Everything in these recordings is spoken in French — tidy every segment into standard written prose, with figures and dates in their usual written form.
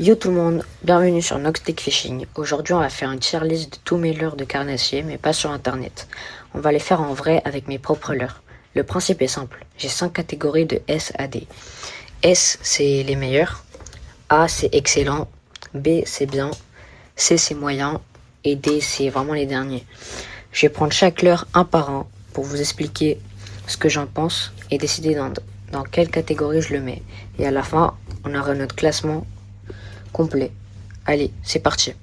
Yo tout le monde, bienvenue sur Noxtech Fishing. Aujourd'hui on va faire une tier list de tous mes leurres de carnassier, mais pas sur internet. On va les faire en vrai avec mes propres leurres. Le principe est simple, j'ai 5 catégories de S à D. S c'est les meilleurs, A c'est excellent, B c'est bien, C c'est moyen, et D c'est vraiment les derniers. Je vais prendre chaque leurre un par un pour vous expliquer ce que j'en pense et décider dans quelle catégorie je le mets. Et à la fin, on aura notre classement complet. Allez, c'est parti.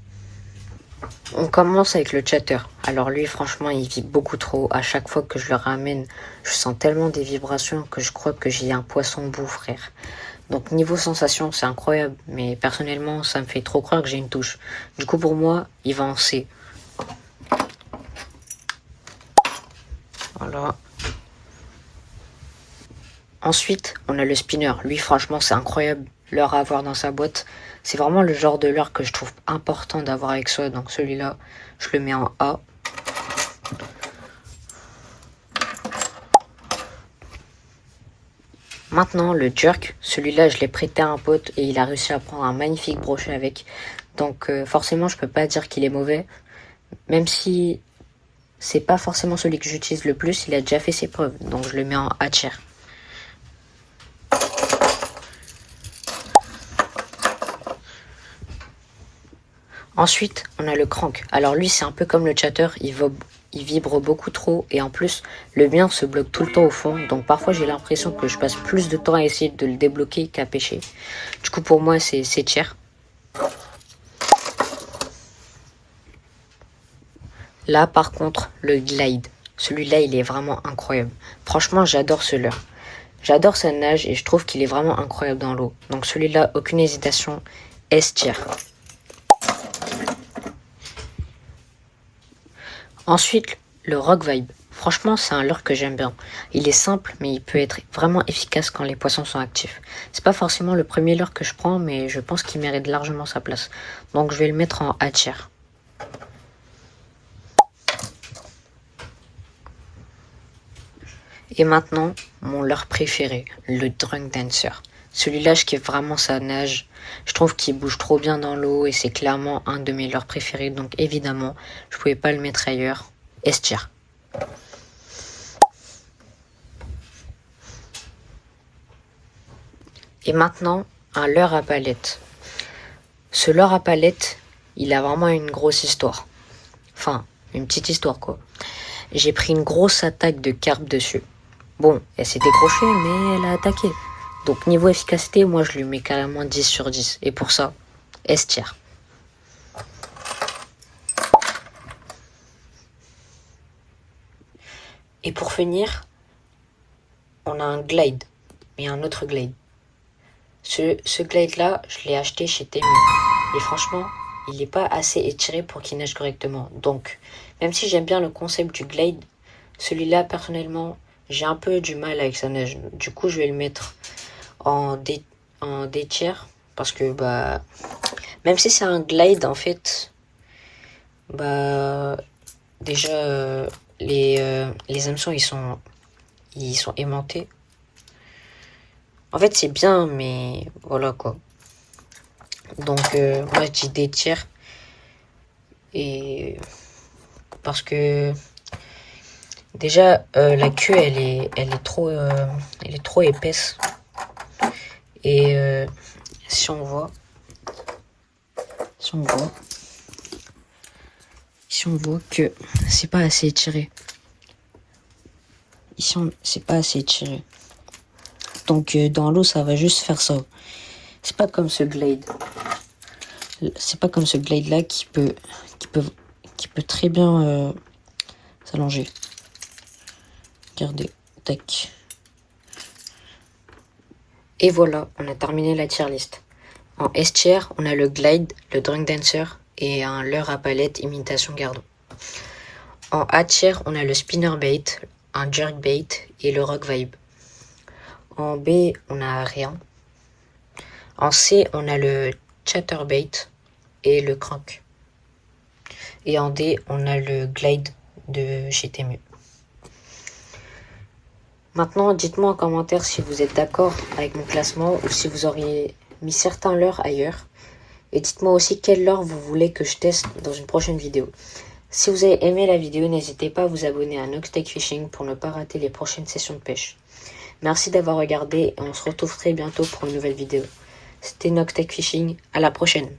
On commence avec le chatter. Alors lui, franchement, il vit beaucoup trop. À chaque fois que je le ramène, je sens tellement des vibrations que je crois que j'ai un poisson bout, frère. Donc niveau sensation, c'est incroyable. Mais personnellement, ça me fait trop croire que j'ai une touche. Du coup, pour moi, il va en C. Voilà. Ensuite, on a le spinner. Lui, franchement, c'est incroyable leurre à avoir dans sa boîte. C'est vraiment le genre de leurre que je trouve important d'avoir avec soi. Donc celui-là, je le mets en A. Maintenant, le jerk. Celui-là, je l'ai prêté à un pote et il a réussi à prendre un magnifique brochet avec. Donc forcément, je peux pas dire qu'il est mauvais. Même si c'est pas forcément celui que j'utilise le plus, il a déjà fait ses preuves. Donc je le mets en A tier. Ensuite, on a le crank. Alors lui, c'est un peu comme le chatter, il vibre beaucoup trop et en plus, le mien se bloque tout le temps au fond. Donc parfois, j'ai l'impression que je passe plus de temps à essayer de le débloquer qu'à pêcher. Du coup, pour moi, c'est tiers. Là, par contre, le glide. Celui-là, il est vraiment incroyable. Franchement, j'adore ce leurre. J'adore sa nage et je trouve qu'il est vraiment incroyable dans l'eau. Donc celui-là, aucune hésitation, S tiers. Ensuite, le rock vibe. Franchement, c'est un leurre que j'aime bien. Il est simple, mais il peut être vraiment efficace quand les poissons sont actifs. C'est pas forcément le premier leurre que je prends, mais je pense qu'il mérite largement sa place. Donc je vais le mettre en A tier. Et maintenant, mon leurre préféré, le drunk dancer. Celui-là, je kiffe vraiment sa nage. Je trouve qu'il bouge trop bien dans l'eau et c'est clairement un de mes leurres préférés. Donc évidemment, je pouvais pas le mettre ailleurs. S tier. Et maintenant, un leurre à palette. Ce leurre à palette, il a vraiment une grosse histoire. Enfin, une petite histoire quoi. J'ai pris une grosse attaque de carpe dessus. Bon, elle s'est décrochée, mais elle a attaqué. Donc niveau efficacité, moi je lui mets carrément 10 sur 10. Et pour ça, S tier. Et pour finir, on a un glide. Mais un autre glide. Ce glide-là, je l'ai acheté chez Temu. Et franchement, il n'est pas assez étiré pour qu'il nage correctement. Donc, même si j'aime bien le concept du glide, celui-là, personnellement, j'ai un peu du mal avec sa nage. Du coup, je vais le mettre en D tiers. Parce que, bah, même si c'est un glide, en fait, bah, déjà, les hameçons, ils sont aimantés. En fait, c'est bien, mais voilà quoi. Donc, moi, je dis D tiers. Et parce que déjà, la queue, elle est trop épaisse. Et si on voit, que c'est pas assez étiré. Ici, c'est pas assez étiré. Donc, dans l'eau, ça va juste faire ça. C'est pas comme ce glide. C'est pas comme ce glide là qui peut très bien s'allonger. Regardez, tac. Et voilà, on a terminé la tier list. En S tier, on a le glide, le drunk dancer et un leurre à palette imitation gardon. En A tier, on a le spinner bait, un jerk bait et le rock vibe. En B, on a rien. En C, on a le chatterbait et le crank. Et en D, on a le glide de chez Temu. Maintenant, dites-moi en commentaire si vous êtes d'accord avec mon classement ou si vous auriez mis certains leurres ailleurs. Et dites-moi aussi quel leurre vous voulez que je teste dans une prochaine vidéo. Si vous avez aimé la vidéo, n'hésitez pas à vous abonner à Noxtech Fishing pour ne pas rater les prochaines sessions de pêche. Merci d'avoir regardé et on se retrouve très bientôt pour une nouvelle vidéo. C'était Noxtech Fishing, à la prochaine.